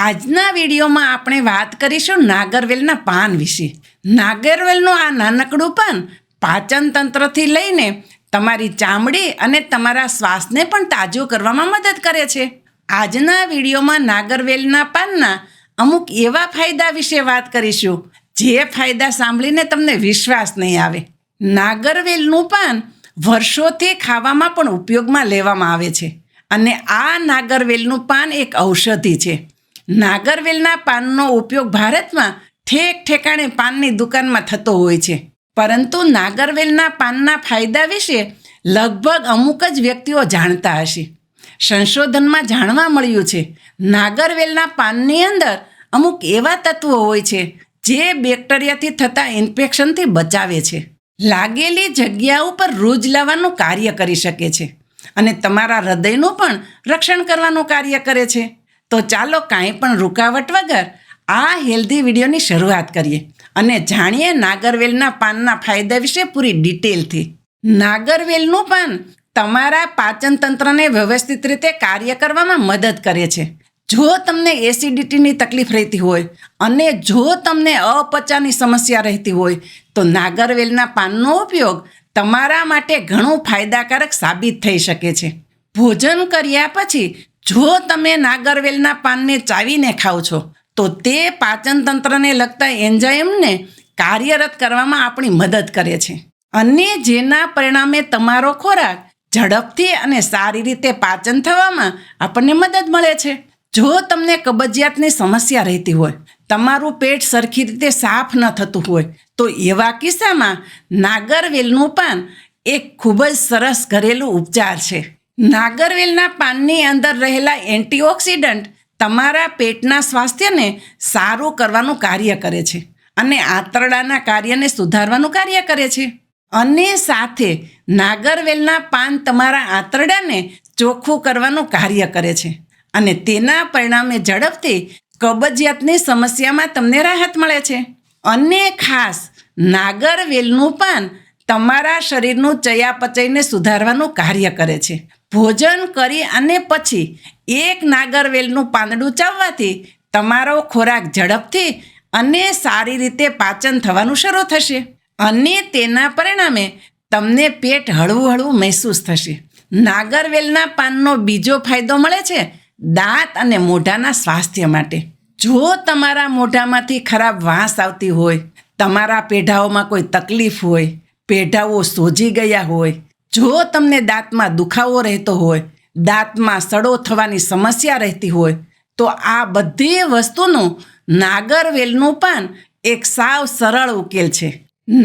આજના વિડીયોમાં આપણે વાત કરીશું નાગરવેલના પાન વિશે. નાગરવેલનું આ નાનકડું પાન પાચન તંત્રથી લઈને તમારી ચામડી અને તમારા શ્વાસને પણ તાજું કરવામાં મદદ કરે છે. આજના વિડીયોમાં નાગરવેલના પાનના અમુક એવા ફાયદા વિશે વાત કરીશું જે ફાયદા સાંભળીને તમને વિશ્વાસ નહીં આવે. નાગરવેલનું પાન વર્ષોથી ખાવામાં પણ ઉપયોગમાં લેવામાં આવે છે અને આ નાગરવેલનું પાન એક ઔષધિ છે. નાગરવેલના પાનનો ઉપયોગ ભારતમાં ઠેક ઠેકાણે પાનની દુકાનમાં થતો હોય છે, પરંતુ નાગરવેલના પાનના ફાયદા વિશે લગભગ અમુક જ વ્યક્તિઓ જાણતા હશે. સંશોધનમાં જાણવા મળ્યું છે નાગરવેલના પાનની અંદર અમુક એવા તત્વો હોય છે જે બેક્ટેરિયાથી થતા ઇન્ફેક્શનથી બચાવે છે, લાગેલી જગ્યા ઉપર રૂજ લાવવાનું કાર્ય કરી શકે છે અને તમારા હૃદયનું પણ રક્ષણ કરવાનું કાર્ય કરે છે. તો ચાલો કાંઈ પણ રૂકાવટ વગર આ હેલ્ધી વિડીયોની શરૂઆત કરીએ અને જાણીએ નાગરવેલના પાનના ફાયદા વિશે પૂરી ડિટેલથી. નાગરવેલનું પાન તમારા પાચન તંત્રને વ્યવસ્થિત રીતે કાર્ય કરવામાં મદદ કરે છે. જો તમને એસિડિટીની તકલીફ રહેતી હોય અને જો તમને અપચાની સમસ્યા રહેતી હોય તો નાગરવેલના પાનનો ઉપયોગ તમારા માટે ઘણું ફાયદાકારક સાબિત થઈ શકે છે. ભોજન કર્યા પછી જો તમે નાગરવેલના પાનને ચાવીને ખાઓ છો તો તે પાચન તંત્રને લગતા એન્ઝાઇમને કાર્યરત કરવામાં આપણી મદદ કરે છે અને જેના પરિણામે તમારો ખોરાક ઝડપથી અને સારી રીતે પાચન થવામાં આપણને મદદ મળે છે. જો તમને કબજિયાતની સમસ્યા રહેતી હોય, તમારું પેટ સરખી રીતે સાફ ન થતું હોય તો એવા કિસ્સામાં નાગરવેલનું પાન એક ખૂબ જ સરસ ઘરેલું ઉપચાર છે. નાગરવેલના પાનની અંદર રહેલા એન્ટીઓક્સિડન્ટ તમારા પેટના સ્વાસ્થ્યને સારું કરવાનું કાર્ય કરે છે અને આંતરડાના કાર્યને સુધારવાનું કાર્ય કરે છે. અને સાથે નાગરવેલના પાન તમારા આંતરડાને ચોખ્ખું કરવાનું કાર્ય કરે છે અને તેના પરિણામે ઝડપથી કબજિયાતની સમસ્યામાં તમને રાહત મળે છે. અને ખાસ નાગરવેલનું પાન તમારા શરીરનું ચયાપચયને સુધારવાનું કાર્ય કરે છે. ભોજન કરી અને પછી એક નાગરવેલનું પાંદડું ચાવવાથી તમારો ખોરાક ઝડપથી અને સારી રીતે પાચન થવાનું શરૂ થશે અને તેના પરિણામે તમને પેટ હળવું હળવું મહેસૂસ થશે. નાગરવેલના પાનનો બીજો ફાયદો મળે છે દાંત અને મોઢાના સ્વાસ્થ્ય માટે. જો તમારા મોઢામાંથી ખરાબ વાસ આવતી હોય, તમારા પેઢાઓમાં કોઈ તકલીફ હોય, પેઢાઓ સોજી ગયા હોય, જો તમને દાંતમાં દુખાવો રહેતો હોય, દાંતમાં સડો થવાની સમસ્યા રહેતી હોય તો આ બધી વસ્તુનું નાગરવેલનું પાન એક સાવ સરળ ઉકેલ છે.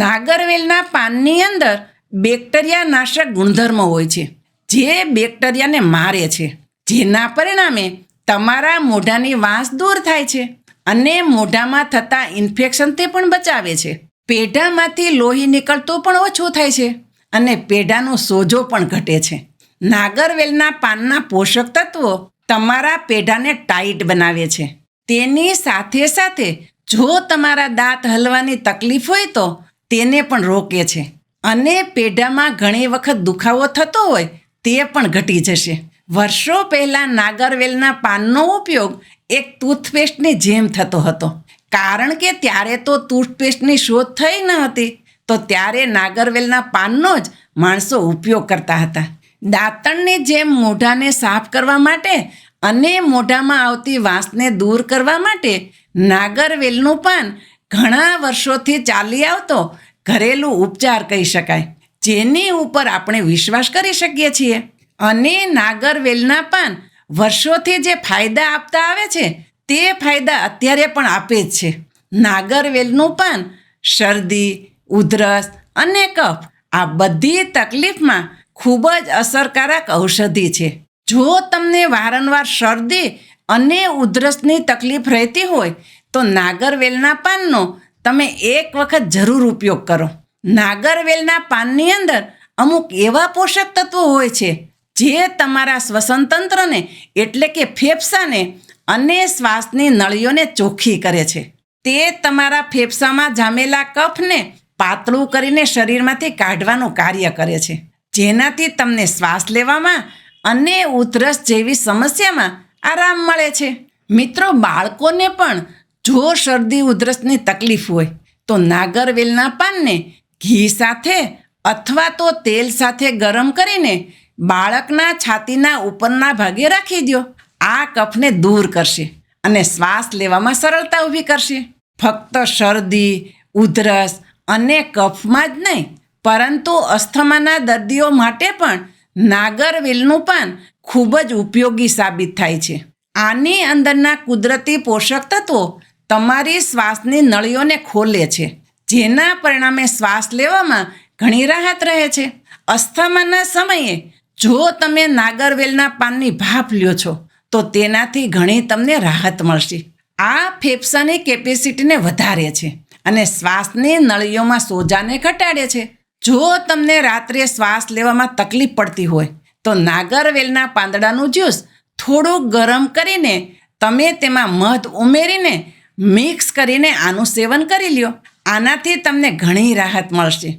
નાગરવેલના પાનની અંદર બેક્ટેરિયા નાશક ગુણધર્મો હોય છે જે બેક્ટેરિયાને મારે છે, જેના પરિણામે તમારા મોઢાની વાસ દૂર થાય છે અને મોઢામાં થતા ઇન્ફેક્શનથી પણ બચાવે છે. પેઢામાંથી લોહી નીકળતું પણ ઓછું થાય છે અને પેઢાનો સોજો પણ ઘટે છે. નાગરવેલના પાનના પોષક તત્વો તમારા પેઢાને ટાઈટ બનાવે છે. તેની સાથે સાથે જો તમારા દાંત હલવાની તકલીફ હોય તો તેને પણ રોકે છે અને પેઢામાં ઘણી વખત દુખાવો થતો હોય તે પણ ઘટી જશે. વર્ષો પહેલાં નાગરવેલના પાનનો ઉપયોગ એક ટૂથપેસ્ટની જેમ થતો હતો, કારણ કે ત્યારે તો ટૂથપેસ્ટની શોધ થઈ ન હતી, તો ત્યારે નાગરવેલના પાનનો જ માણસો ઉપયોગ કરતા હતા. દાંતણની જેમ મોઢાને સાફ કરવા માટે અને મોઢામાં આવતી વાસને દૂર કરવા માટે નાગરવેલનું પાન ઘણા વર્ષોથી ચાલી આવતો ઘરેલું ઉપચાર કહી શકાય, જેની ઉપર આપણે વિશ્વાસ કરી શકીએ છીએ. અને નાગરવેલના પાન વર્ષોથી જે ફાયદા આપતા આવે છે તે ફાયદા અત્યારે પણ આપે જ છે. નાગરવેલનું પાન શરદી, ઉધરસ અને કફ આ બધી તકલીફમાં ખૂબ જ અસરકારક ઔષધિ છે. જો તમને વારંવાર શરદી અને ઉધરસની તકલીફ રહેતી હોય તો નાગરવેલના પાનનો તમે એક વખત જરૂર ઉપયોગ કરો. નાગરવેલના પાનની અંદર અમુક એવા પોષક તત્વો હોય છે જે તમારા શ્વસન તંત્રને એટલે કે ફેફસાને અને શ્વાસની નળીઓને ચોખ્ખી કરે છે. તે તમારા ફેફસામાં જામેલા કફને પાતળું કરીને શરીરમાંથી કાઢવાનું કાર્ય કરે છે, જેનાથી તમને શ્વાસ લેવામાં અને ઉધરસ જેવી સમસ્યામાં આરામ મળે છે. મિત્રો, બાળકોને પણ જો શરદી ઉધરસની તકલીફ હોય તો નાગરવેલના પાનને ઘી સાથે અથવા તો તેલ સાથે ગરમ કરીને બાળકના છાતીના ઉપરના ભાગે રાખી દો. આ કફને દૂર કરશે અને શ્વાસ લેવામાં સરળતા ઊભી કરશે. ફક્ત શરદી, ઉધરસ અને કફમાં જ નહીં, પરંતુ અસ્થમાના દર્દીઓ માટે પણ નાગરવેલનું પાન ખૂબ જ ઉપયોગી સાબિત થાય છે. આની અંદરના કુદરતી પોષક તત્વો તમારી શ્વાસની નળીઓને ખોલે છે, જેના પરિણામે શ્વાસ લેવામાં ઘણી રાહત રહે છે. અસ્થમાના સમયે જો તમે નાગરવેલના પાનની ભાપ લ્યો છો તો તેનાથી ઘણી તમને રાહત મળશે. આ ફેફસાની કેપેસિટીને વધારે છે અને શ્વાસની નળીઓમાં સોજાને ઘટાડે છે. જો તમને રાત્રે શ્વાસ લેવામાં તકલીફ પડતી હોય તો નાગરવેલના પાંદડાનું જ્યુસ થોડું ગરમ કરીને તમે તેમાં મધ ઉમેરીને મિક્સ કરીને આનું સેવન કરી લ્યો. આનાથી તમને ઘણી રાહત મળશે.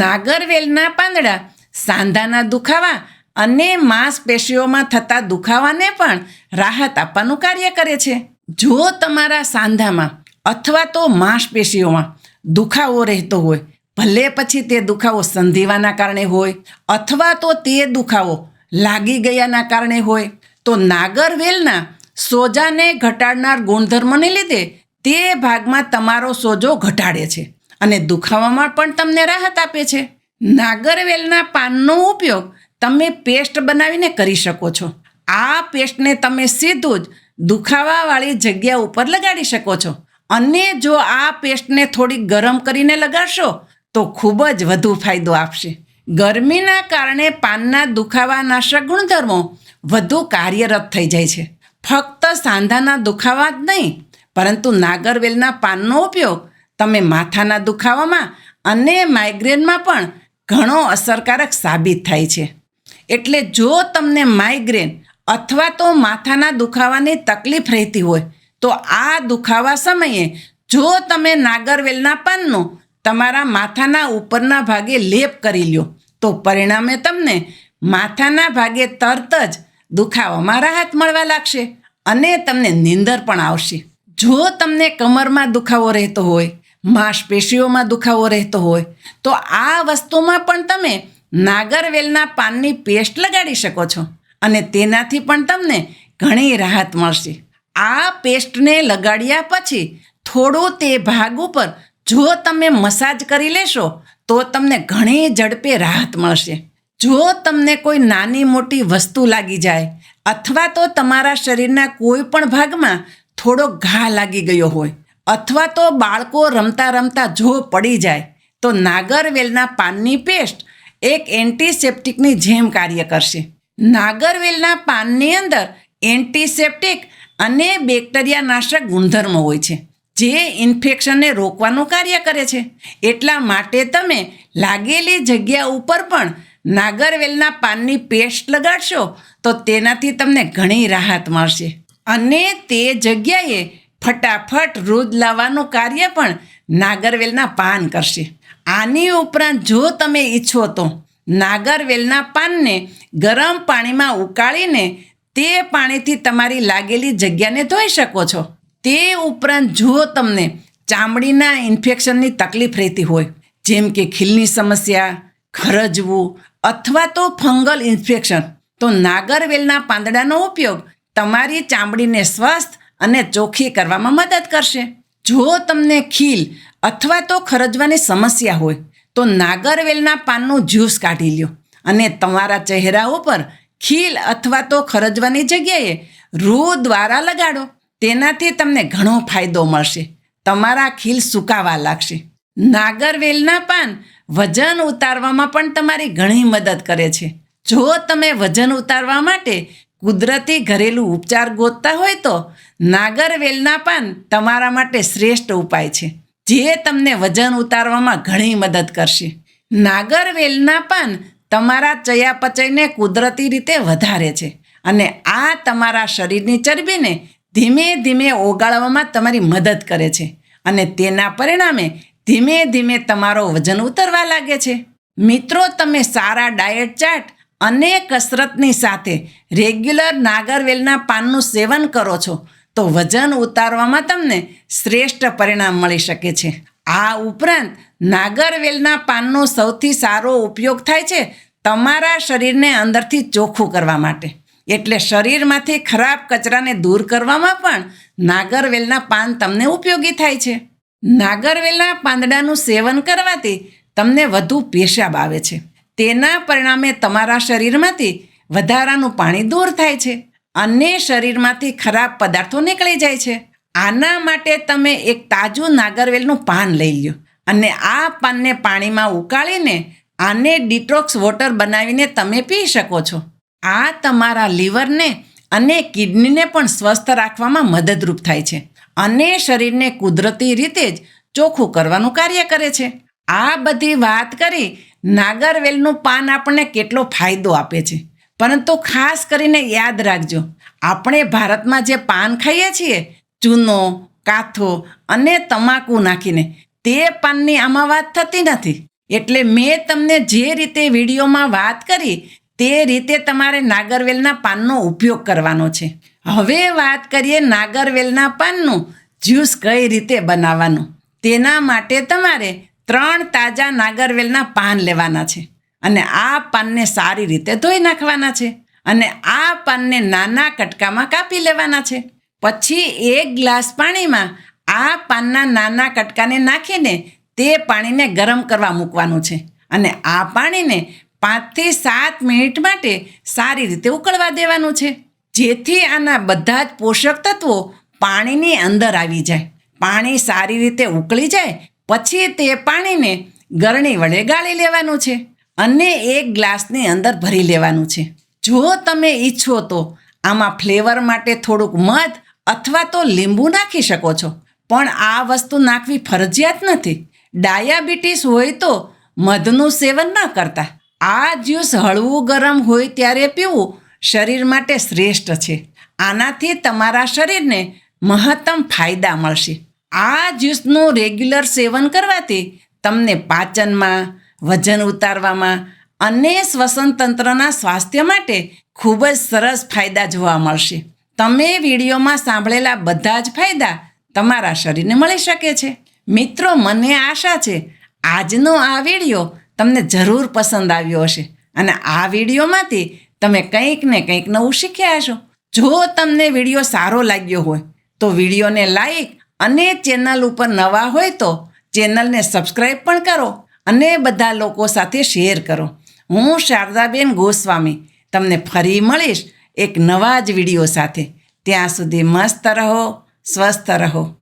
નાગરવેલના પાંદડા સાંધાના દુખાવા અને માંસપેશીઓમાં થતા દુખાવાને પણ રાહત આપવાનું કાર્ય કરે છે. જો તમારા સાંધામાં અથવા તો માંસપેશીઓમાં દુખાવો રહેતો હોય, ભલે પછી તે દુખાવો સંધિવાના કારણે હોય અથવા તો તે દુખાવો લાગી ગયાના કારણે હોય, તો નાગરવેલના સોજાને ઘટાડનાર ગુણધર્મને લીધે તે ભાગમાં તમારો સોજો ઘટાડે છે અને દુખાવામાં પણ તમને રાહત આપે છે. નાગરવેલના પાનનો ઉપયોગ તમે પેસ્ટ બનાવીને કરી શકો છો. આ પેસ્ટને તમે સીધું જ દુખાવાવાળી જગ્યા ઉપર લગાડી શકો છો અને જો આ પેસ્ટને થોડી ગરમ કરીને લગાડશો તો ખૂબ જ વધુ ફાયદો આપશે. ગરમીના કારણે પાનના દુખાવાનાશક ગુણધર્મો વધુ કાર્યરત થઈ જાય છે. ફક્ત સાંધાના દુખાવા જ નહીં, પરંતુ નાગરવેલના પાનનો ઉપયોગ તમે માથાના દુખાવામાં અને માઇગ્રેનમાં પણ ઘણો અસરકારક સાબિત થાય છે. એટલે જો તમને માઇગ્રેન અથવા તો માથાના દુખાવાની તકલીફ રહેતી હોય તો આ દુખાવા સમયે જો તમે નાગરવેલના પાનનો તમારા માથાના ઉપરના ભાગે લેપ કરી લ્યો તો પરિણામે તમને માથાના ભાગે તરત જ દુખાવામાં રાહત મળવા લાગશે અને તમને નીંદર પણ આવશે. જો તમને કમરમાં દુખાવો રહેતો હોય, માંસપેશીઓમાં દુખાવો રહેતો હોય તો આ વસ્તુમાં પણ તમે નાગરવેલના પાનની પેસ્ટ લગાડી શકો છો અને તેનાથી પણ તમને ઘણી રાહત મળશે. આ પેસ્ટને લગાડ્યા પછી થોડું તે ભાગ ઉપર જો તમે મસાજ કરી લેશો તો તમને ઘણી ઝડપે રાહત મળશે. જો તમને કોઈ નાની મોટી વસ્તુ લાગી જાય અથવા તો તમારા શરીરના કોઈ પણ ભાગમાં થોડો ઘા લાગી ગયો હોય અથવા તો બાળકો રમતા રમતા જો પડી જાય તો નાગરવેલના પાનની પેસ્ટ એક એન્ટિસેપ્ટિકની જેમ કાર્ય કરશે. નાગરવેલના પાનની અંદર એન્ટિસેપ્ટિક અને બેક્ટેરિયાનાશક ગુણધર્મો હોય છે, જે ઇન્ફેક્શનને રોકવાનું કાર્ય કરે છે. એટલા માટે તમે લાગેલી જગ્યા ઉપર પણ નાગરવેલના પાનની પેસ્ટ લગાડશો તો તેનાથી તમને ઘણી રાહત મળશે અને તે જગ્યાએ ફટાફટ રૂધ લાવવાનું કાર્ય પણ નાગરવેલના પાન કરશે. આની ઉપરાંત જો તમે ઈચ્છો તો નાગરવેલના પાનને ગરમ પાણીમાં ઉકાળીને તે પાણીથી તમારી લાગેલી જગ્યાને ધોઈ શકો છો. તે ઉપરાંત જો તમને ચામડીના ઇન્ફેક્શનની તકલીફ રહેતી હોય, જેમ કે ખીલની સમસ્યા, ખરજવું અથવા તો ફંગલ ઇન્ફેક્શન, તો નાગરવેલના પાંદડાનો ઉપયોગ તમારી ચામડીને સ્વસ્થ અને ચોખ્ખી કરવામાં મદદ કરશે. જો તમને ખીલ અથવા તો ખરજવાની સમસ્યા હોય તો નાગરવેલના પાનનું જ્યુસ કાઢી લ્યો અને તમારા ચહેરા ઉપર ખીલ અથવા તો ખરજવાની જગ્યાએ રૂ દ્વારા લગાડો. તેનાથી તમને ઘણો ફાયદો મળશે. તમારા ખીલ સુકાવા લાગશે. નાગરવેલના પાન વજન ઉતારવામાં પણ તમારી ઘણી મદદ કરે છે. જો તમે વજન ઉતારવા માટે કુદરતી ઘરેલું ઉપચાર ગોતતા હોય તો નાગરવેલના પાન તમારા માટે શ્રેષ્ઠ ઉપાય છે, જે તમને વજન ઉતારવામાં ઘણી મદદ કરશે. નાગરવેલના પાન તમારા ચયાપચયને કુદરતી રીતે વધારે છે અને આ તમારા શરીરની ચરબીને ધીમે ધીમે ઓગાળવામાં તમારી મદદ કરે છે અને તેના પરિણામે ધીમે ધીમે તમારો વજન ઉતરવા લાગે છે. મિત્રો, તમે સારા ડાયટ ચાર્ટ અને કસરતની સાથે રેગ્યુલર નાગરવેલના પાનનું સેવન કરો છો તો વજન ઉતારવામાં તમને શ્રેષ્ઠ પરિણામ મળી શકે છે. આ ઉપરાંત નાગરવેલના પાનનો સૌથી સારો ઉપયોગ થાય છે તમારા શરીરને અંદરથી ચોખ્ખું કરવા માટે. એટલે શરીરમાંથી ખરાબ કચરાને દૂર કરવામાં પણ નાગરવેલના પાન તમને ઉપયોગી થાય છે. નાગરવેલના પાંદડાનું સેવન કરવાથી તમને વધુ પેશાબ આવે છે. તેના પરિણામે તમારા શરીરમાંથી વધારાનું પાણી દૂર થાય છે અને શરીરમાંથી ખરાબ પદાર્થો નીકળી જાય છે. આના માટે તમે એક તાજું નાગરવેલનું પાન લઈ લો અને આ પાનને પાણીમાં ઉકાળીને આને ડિટોક્સ વોટર બનાવીને તમે પી શકો છો. આ તમારા લીવરને અને કિડનીને પણ સ્વસ્થ રાખવામાં મદદરૂપ થાય છે અને શરીરને કુદરતી રીતે જ ચોખ્ખું કરવાનું કાર્ય કરે છે. આ બધી વાત કરી નાગરવેલનું પાન આપણને કેટલો ફાયદો આપે છે, પરંતુ ખાસ કરીને યાદ રાખજો, આપણે ભારતમાં જે પાન ખાઈએ છીએ ચૂનો, કાથો અને તમાકુ નાખીને, તે પાનની આમાં વાત થતી નથી. એટલે મેં તમને જે રીતે વિડીયોમાં વાત કરી તે રીતે તમારે નાગરવેલના પાનનો ઉપયોગ કરવાનો છે. હવે વાત કરીએ નાગરવેલના પાનનું જ્યુસ કઈ રીતે બનાવવાનું. તેના માટે તમારે 3 તાજા નાગરવેલના પાન લેવાના છે અને આ પાનને સારી રીતે ધોઈ નાખવાના છે અને આ પાનને નાના કટકામાં કાપી લેવાના છે. પછી 1 ગ્લાસ પાણીમાં આ પાનના નાના કટકાને નાખીને તે પાણીને ગરમ કરવા મૂકવાનું છે અને આ પાણીને 5 થી 7 મિનિટ માટે સારી રીતે ઉકળવા દેવાનું છે, જેથી આના બધા જ પોષક તત્વો પાણીની અંદર આવી જાય. પાણી સારી રીતે ઉકળી જાય પછી તે પાણીને ગરણી વડે ગાળી લેવાનું છે અને 1 ગ્લાસની અંદર ભરી લેવાનું છે. જો તમે ઈચ્છો તો આમાં ફ્લેવર માટે થોડુંક મધ અથવા તો લીંબુ નાખી શકો છો, પણ આ વસ્તુ નાખવી ફરજિયાત નથી. ડાયાબિટીસ હોય તો મધનું સેવન ન કરતા. આ જ્યુસ હળવું ગરમ હોય ત્યારે પીવું શરીર માટે શ્રેષ્ઠ છે. આનાથી તમારા શરીરને મહત્તમ ફાયદા મળશે. આ જ્યુસનું રેગ્યુલર સેવન કરવાથી તમને પાચનમાં, વજન ઉતારવામાં અને શ્વસન તંત્રના સ્વાસ્થ્ય માટે ખૂબ જ સરસ ફાયદા જોવા મળશે. તમે વિડીયોમાં સાંભળેલા બધા જ ફાયદા તમારા શરીરને મળી શકે છે. મિત્રો, મને આશા છે આજનો આ વિડીયો તમને જરૂર પસંદ આવ્યો હશે અને આ વિડીયોમાંથી તમે કંઈક ને કંઈક નવું શીખ્યા હશો. જો તમને વિડીયો સારો લાગ્યો હોય તો વિડીયોને લાઈક અને ચેનલ ઉપર નવા હોય તો ચેનલને સબસ્ક્રાઈબ પણ કરો અને બધા લોકો સાથે શેર કરો. હું શારદાબેન ગોસ્વામી તમને ફરી મળીશ એક નવા જ વિડીયો સાથે. ત્યાં સુધી મસ્ત રહો, સ્વસ્થ રહો.